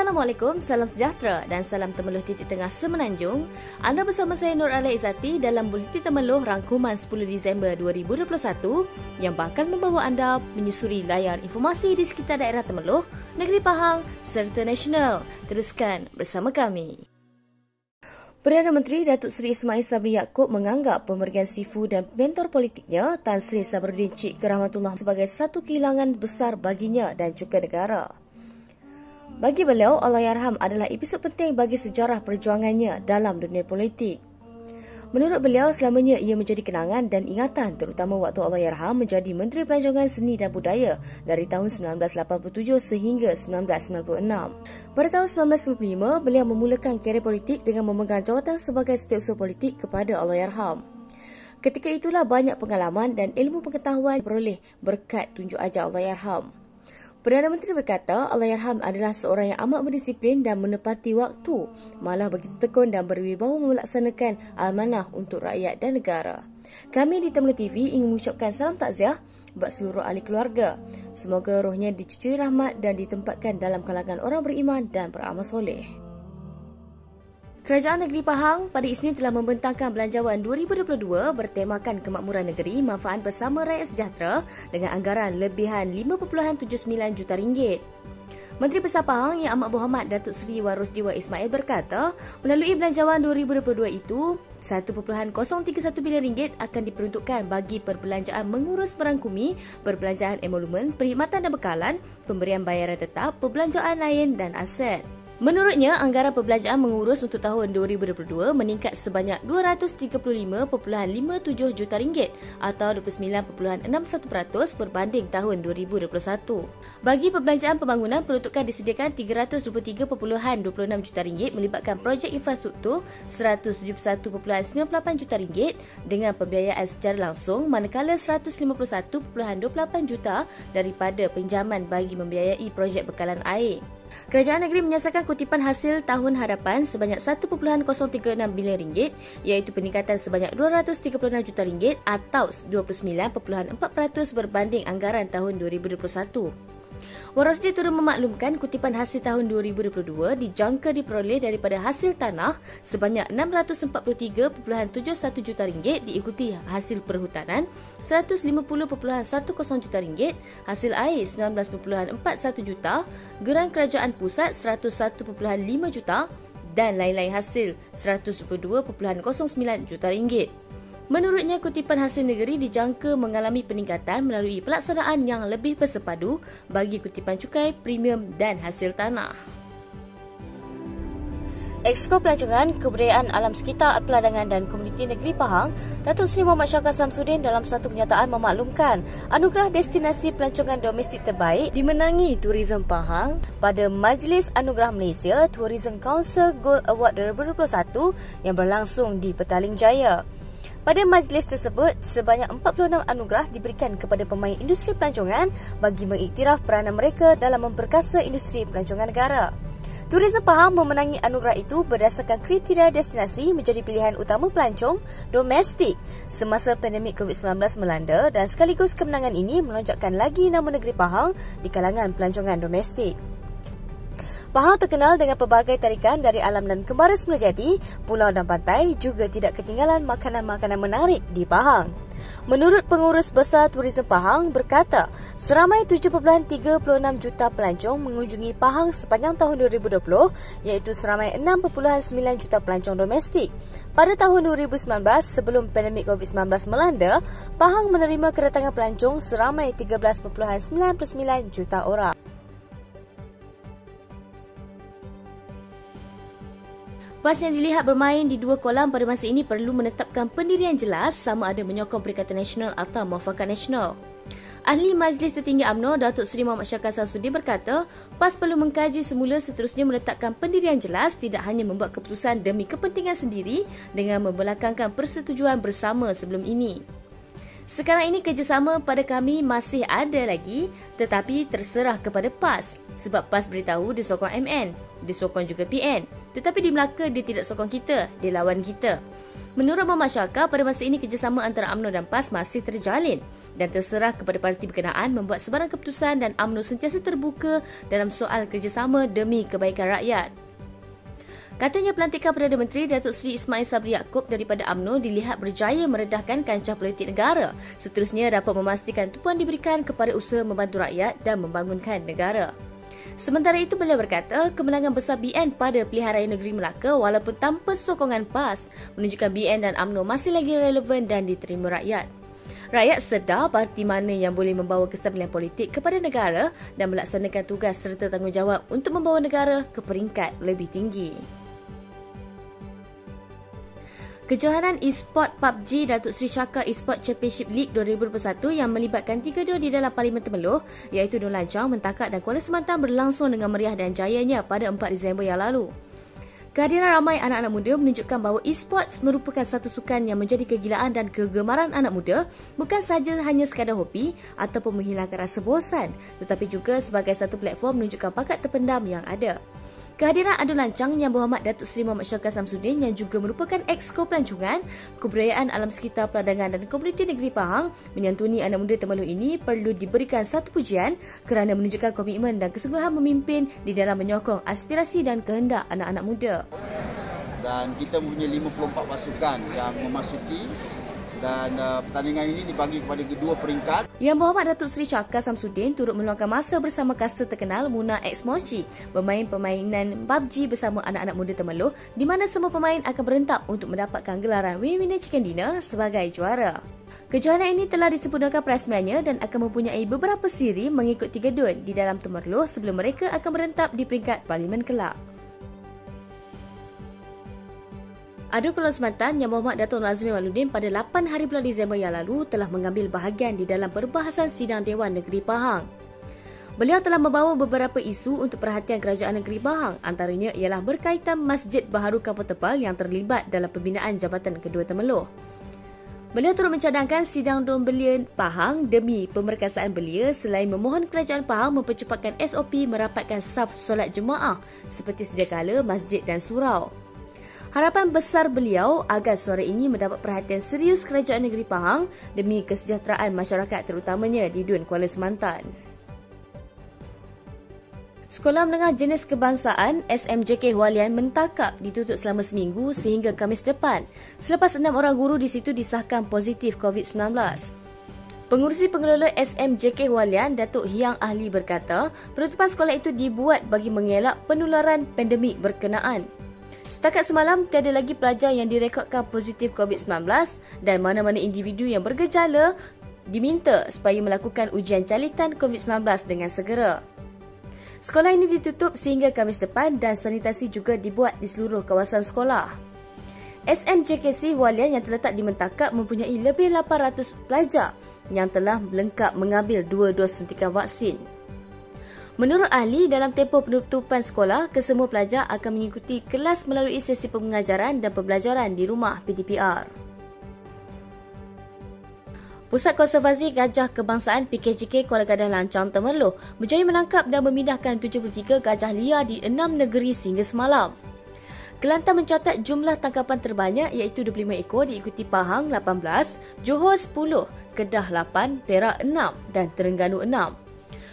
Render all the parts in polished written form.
Assalamualaikum, salam sejahtera dan salam temeluh titik tengah semenanjung. Anda bersama saya Nur Alia Izzati dalam Buletin Temeluh rangkuman 10 Disember 2021 yang bakal membawa anda menyusuri layar informasi di sekitar daerah Temeluh, Negeri Pahang serta nasional. Teruskan bersama kami. Perdana Menteri Datuk Seri Ismail Sabri Yaakob menganggap pemergian Sifu dan mentor politiknya Tan Sri Sabruddin Cik Rahmatullah sebagai satu kehilangan besar baginya dan juga negara. Bagi beliau, Allahyarham adalah episod penting bagi sejarah perjuangannya dalam dunia politik. Menurut beliau, selamanya ia menjadi kenangan dan ingatan terutama waktu Allahyarham menjadi Menteri Pelancongan Seni dan Budaya dari tahun 1987 sehingga 1996. Pada tahun 1995, beliau memulakan karier politik dengan memegang jawatan sebagai Setiausaha Politik kepada Allahyarham. Ketika itulah banyak pengalaman dan ilmu pengetahuan diperoleh berkat tunjuk ajar Allahyarham. Perdana Menteri berkata, Allahyarham adalah seorang yang amat berdisiplin dan menepati waktu, malah begitu tekun dan berwibawa melaksanakan amanah untuk rakyat dan negara. Kami di Temeluh TV ingin mengucapkan salam takziah buat seluruh ahli keluarga. Semoga rohnya dicucui rahmat dan ditempatkan dalam kalangan orang beriman dan beramal soleh. Kerajaan Negeri Pahang pada Isnin telah membentangkan Belanjawan 2022 bertemakan kemakmuran negeri, manfaat bersama rakyat sejahtera dengan anggaran lebihan RM5.79 juta. Menteri Besar Pahang Yang Amat Berhormat Datuk Seri Wan Rosdiwa Ismail berkata, melalui Belanjawan 2022 itu, RM1.031 bilion akan diperuntukkan bagi perbelanjaan mengurus merangkumi perbelanjaan emolumen, perkhidmatan dan bekalan, pemberian bayaran tetap, perbelanjaan lain dan aset. Menurutnya, anggaran perbelanjaan mengurus untuk tahun 2022 meningkat sebanyak RM235.57 juta atau 29.61% berbanding tahun 2021. Bagi perbelanjaan pembangunan, peruntukan disediakan RM323.26 juta melibatkan projek infrastruktur RM171.98 juta dengan pembiayaan secara langsung, manakala RM151.28 juta daripada pinjaman bagi membiayai projek bekalan air. Kerajaan negeri menyasarkan kutipan hasil tahun hadapan sebanyak RM1.036 bilion iaitu peningkatan sebanyak RM236 juta atau 29.4% berbanding anggaran tahun 2021. Wan Rosdi turut memaklumkan kutipan hasil tahun 2022 dijangka diperoleh daripada hasil tanah sebanyak RM643.71 juta diikuti hasil perhutanan RM150.10 juta, hasil air RM19.41 juta, geran kerajaan pusat RM101.5 juta dan lain-lain hasil RM102.09 juta. Menurutnya, kutipan hasil negeri dijangka mengalami peningkatan melalui pelaksanaan yang lebih bersepadu bagi kutipan cukai, premium dan hasil tanah. Exko Pelancongan, Kebudayaan Alam Sekitar, Peladangan dan Komuniti Negeri Pahang, Datuk Seri Muhammad Syahkan Samsudin dalam satu kenyataan memaklumkan anugerah destinasi pelancongan domestik terbaik dimenangi Tourism Pahang pada Majlis Anugerah Malaysia Tourism Council Gold Award 2021 yang berlangsung di Petaling Jaya. Pada majlis tersebut, sebanyak 46 anugerah diberikan kepada pemain industri pelancongan bagi mengiktiraf peranan mereka dalam memperkasa industri pelancongan negara. Tourism Pahang memenangi anugerah itu berdasarkan kriteria destinasi menjadi pilihan utama pelancong domestik semasa pandemik COVID-19 melanda dan sekaligus kemenangan ini melonjakkan lagi nama negeri Pahang di kalangan pelancongan domestik. Pahang terkenal dengan pelbagai tarikan dari alam dan kembara semula jadi, pulau dan pantai, juga tidak ketinggalan makanan-makanan menarik di Pahang. Menurut Pengurus Besar Tourism Pahang berkata, seramai 7.36 juta pelancong mengunjungi Pahang sepanjang tahun 2020, iaitu seramai 6.9 juta pelancong domestik. Pada tahun 2019, sebelum pandemik COVID-19 melanda, Pahang menerima kedatangan pelancong seramai 13.99 juta orang. PAS yang dilihat bermain di dua kolam pada masa ini perlu menetapkan pendirian jelas sama ada menyokong Perikatan Nasional atau Muafakat Nasional. Ahli Majlis Tertinggi UMNO Datuk Seri Muhammad Syahkan Samsudin berkata, PAS perlu mengkaji semula seterusnya menetapkan pendirian jelas, tidak hanya membuat keputusan demi kepentingan sendiri dengan membelakangkan persetujuan bersama sebelum ini. Sekarang ini kerjasama pada kami masih ada lagi tetapi terserah kepada PAS sebab PAS beritahu dia sokong MN, dia sokong juga PN, tetapi di Melaka dia tidak sokong kita, dia lawan kita. Menurut Muhammad Syaka, pada masa ini kerjasama antara UMNO dan PAS masih terjalin dan terserah kepada parti berkenaan membuat sebarang keputusan dan UMNO sentiasa terbuka dalam soal kerjasama demi kebaikan rakyat. Katanya pelantikan Perdana Menteri Datuk Seri Ismail Sabri Yaakob daripada UMNO dilihat berjaya meredahkan kancah politik negara. Seterusnya dapat memastikan tumpuan diberikan kepada usaha membantu rakyat dan membangunkan negara. Sementara itu, beliau berkata kemenangan besar BN pada pilihan raya negeri Melaka walaupun tanpa sokongan PAS menunjukkan BN dan UMNO masih lagi relevan dan diterima rakyat. Rakyat sedar parti mana yang boleh membawa kestabilan politik kepada negara dan melaksanakan tugas serta tanggungjawab untuk membawa negara ke peringkat lebih tinggi. Kejohanan e-sport PUBG Datuk Seri Shaka e-sport Championship League 2021 yang melibatkan 3 dua di dalam Parlimen Temeloh iaitu Don Lancang, Mentakak dan Kuala Semantan berlangsung dengan meriah dan jayanya pada 4 Disember yang lalu. Kehadiran ramai anak-anak muda menunjukkan bahawa e-sports merupakan satu sukan yang menjadi kegilaan dan kegemaran anak muda bukan sahaja hanya sekadar hobi ataupun menghilangkan rasa bosan tetapi juga sebagai satu platform menunjukkan bakat terpendam yang ada. Kehadiran Adu Lancang yang berhormat Datuk Seri Muhammad Syaka Samsudin yang juga merupakan Exco Pelancongan, Kebudayaan Alam Sekitar Peladangan dan Komuniti Negeri Pahang menyantuni anak muda Temeloh ini perlu diberikan satu pujian kerana menunjukkan komitmen dan kesungguhan memimpin di dalam menyokong aspirasi dan kehendak anak-anak muda. Dan kita mempunyai 54 pasukan yang memasuki dan pertandingan ini dibagi kepada kedua peringkat. Yang berhormat Datuk Seri Shaka Samsudin turut meluangkan masa bersama caster terkenal Muna X Mochi bermain permainan PUBG bersama anak-anak muda Temeloh di mana semua pemain akan berentak untuk mendapatkan gelaran Winner Chicken Dinner sebagai juara. Kejohanan ini telah disempurnakan perasmiannya dan akan mempunyai beberapa siri mengikut 3 dun di dalam Temeloh sebelum mereka akan merentap di peringkat Parlimen Kelab. Adu Kuala Semantan yang berhormat Datuk Nur Azmi Waluddin pada 8 hari bulan Disember yang lalu telah mengambil bahagian di dalam perbahasan sidang Dewan Negeri Pahang. Beliau telah membawa beberapa isu untuk perhatian Kerajaan Negeri Pahang, antaranya ialah berkaitan Masjid Baharu Kampung Tepal yang terlibat dalam pembinaan Jabatan Kedua Temeloh. Beliau turut mencadangkan sidang Don Belia Pahang demi pemerkasaan belia selain memohon Kerajaan Pahang mempercepatkan SOP merapatkan saf solat jemaah seperti sedia kala masjid dan surau. Harapan besar beliau agar suara ini mendapat perhatian serius Kerajaan Negeri Pahang demi kesejahteraan masyarakat terutamanya di Dun Kuala Semantan. Sekolah Menengah Jenis Kebangsaan SMJK Hualian Mentakak ditutup selama seminggu sehingga Khamis depan selepas 6 orang guru di situ disahkan positif COVID-19. Pengurusi pengelola SMJK Hualian, Datuk Hyang Ahli berkata, penutupan sekolah itu dibuat bagi mengelak penularan pandemik berkenaan. Setakat semalam, tiada lagi pelajar yang direkodkan positif COVID-19 dan mana-mana individu yang bergejala diminta supaya melakukan ujian calitan COVID-19 dengan segera. Sekolah ini ditutup sehingga Khamis depan dan sanitasi juga dibuat di seluruh kawasan sekolah. SMJKC Hualian yang terletak di Mentakak mempunyai lebih 800 pelajar yang telah lengkap mengambil 2 dos suntikan vaksin. Menurut ahli, dalam tempoh penutupan sekolah, kesemua pelajar akan mengikuti kelas melalui sesi pengajaran dan pembelajaran di rumah PTPR. Pusat Konservasi Gajah Kebangsaan PKJK Kuala Gadang Lancang Temeloh berjaya menangkap dan memindahkan 73 gajah liar di 6 negeri sehingga semalam. Kelantan mencatat jumlah tangkapan terbanyak iaitu 25 ekor diikuti Pahang 18, Johor 10, Kedah 8, Perak 6 dan Terengganu 6.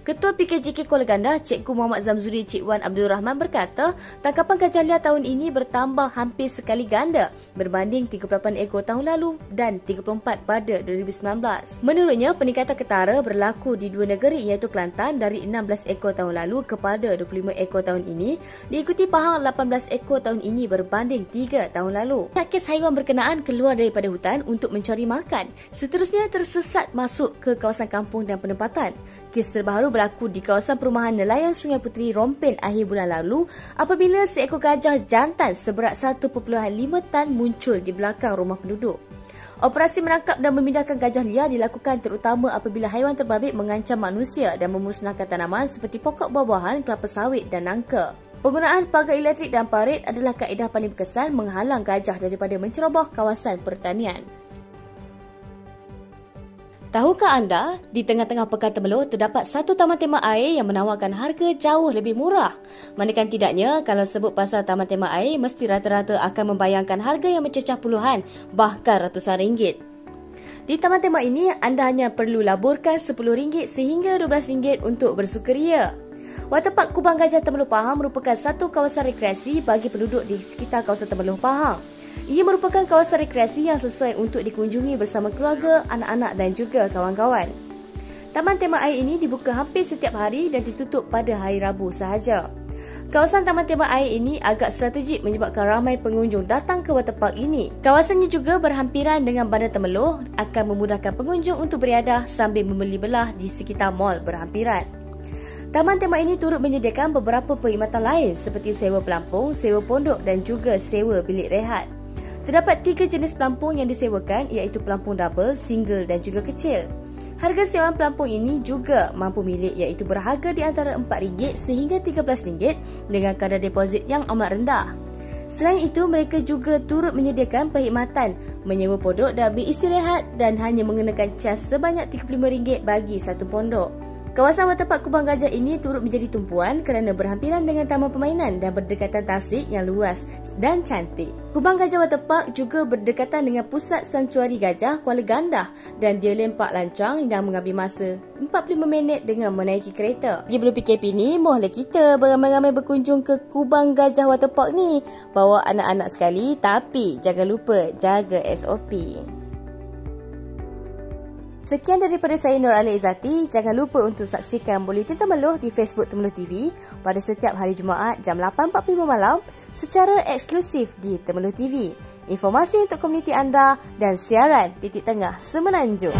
Ketua PKJK Kuala Gandah, Cikgu Muhammad Zamzuri Cik Wan Abdul Rahman berkata, tangkapan gajah liar tahun ini bertambah hampir sekali ganda berbanding 38 ekor tahun lalu dan 34 pada 2019. Menurutnya, peningkatan ketara berlaku di 2 negeri iaitu Kelantan dari 16 ekor tahun lalu kepada 25 ekor tahun ini, diikuti Pahang 18 ekor tahun ini berbanding 3 tahun lalu. Kes haiwan berkenaan keluar daripada hutan untuk mencari makan. Seterusnya tersesat masuk ke kawasan kampung dan penempatan. Kes terbaru berlaku di kawasan perumahan nelayan Sungai Puteri Rompen akhir bulan lalu apabila seekor gajah jantan seberat 1.5 tan muncul di belakang rumah penduduk. Operasi menangkap dan memindahkan gajah liar dilakukan terutama apabila haiwan terbabit mengancam manusia dan memusnahkan tanaman seperti pokok buah-buahan, kelapa sawit dan nangka. Penggunaan pagar elektrik dan parit adalah kaedah paling berkesan menghalang gajah daripada menceroboh kawasan pertanian. Tahukah anda, di tengah-tengah Pekan Temerloh terdapat satu taman tema air yang menawarkan harga jauh lebih murah. Manakan tidaknya, kalau sebut pasal taman tema air, mesti rata-rata akan membayangkan harga yang mencecah puluhan, bahkan ratusan ringgit. Di taman tema ini, anda hanya perlu laburkan RM10 sehingga RM12 untuk bersukaria. Waterpark Kubang Gajah Temerloh Pahang merupakan satu kawasan rekreasi bagi penduduk di sekitar kawasan Temerloh Pahang. Ia merupakan kawasan rekreasi yang sesuai untuk dikunjungi bersama keluarga, anak-anak dan juga kawan-kawan. Taman tema air ini dibuka hampir setiap hari dan ditutup pada hari Rabu sahaja. Kawasan taman tema air ini agak strategik menyebabkan ramai pengunjung datang ke waterpark ini. Kawasannya juga berhampiran dengan Bandar Temerloh, akan memudahkan pengunjung untuk beriadah sambil membeli belah di sekitar mall berhampiran. Taman tema ini turut menyediakan beberapa perkhidmatan lain seperti sewa pelampung, sewa pondok dan juga sewa bilik rehat. Terdapat 3 jenis pelampung yang disewakan iaitu pelampung double, single dan juga kecil. Harga sewaan pelampung ini juga mampu milik iaitu berharga di antara RM4 sehingga RM13 dengan kadar deposit yang amat rendah. Selain itu, mereka juga turut menyediakan perkhidmatan menyewa pondok dan beristirahat dan hanya mengenakan cas sebanyak RM35 bagi satu pondok. Kawasan waterpark Kubang Gajah ini turut menjadi tumpuan kerana berhampiran dengan taman permainan dan berdekatan tasik yang luas dan cantik. Kubang Gajah Waterpark juga berdekatan dengan pusat Santuari Gajah Kuala Gandah dan dia lempak lancang dan mengambil masa 45 minit dengan menaiki kereta. Sebelum PKP ni, mohonlah kita beramai-ramai berkunjung ke Kubang Gajah Waterpark ni. Bawa anak-anak sekali tapi jangan lupa jaga SOP. Sekian daripada saya Nur Ali Izzati. Jangan lupa untuk saksikan Buletin Temerloh di Facebook Temerloh TV pada setiap hari Jumaat jam 8.45 malam secara eksklusif di Temerloh TV. Informasi untuk komuniti anda dan siaran titik tengah Semenanjung.